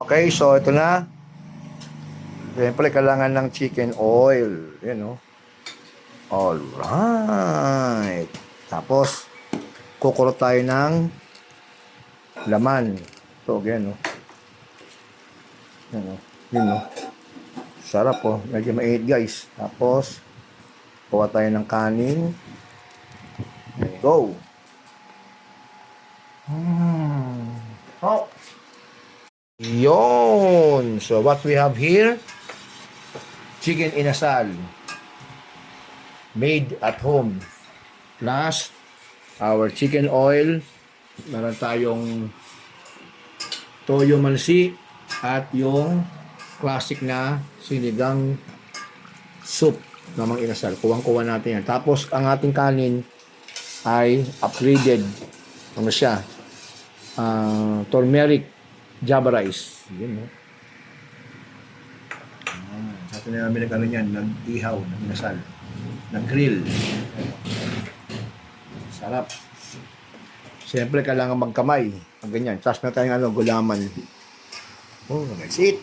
Okay, so ito na. Siyempre, kailangan ng chicken oil. Yan, o. Alright. Tapos, kukulot tayo ng laman. Ito, yan, o. Yan, o. Yun, o. Sarap, o. Medyo mainit, guys. Tapos, kuha tayo ng kanin. And go. Oh. Yon. So, what we have here, chicken inasal. Made at home. Plus, our chicken oil. Meron tayong toyo mansi at yung classic na sinigang soup namang inasal. Kuwang-kuwa natin yan. Tapos, ang ating kanin ay upgraded. Ano siya? Turmeric Java rice. Yun, no? Sa atin na namin nag-ano yan, nag-ihaw, nag-inasal, nag-grill. Sarap. Siyempre, kailangan magkamay. Pag ganyan. Tapos na tayong gulaman. Oh, that's it.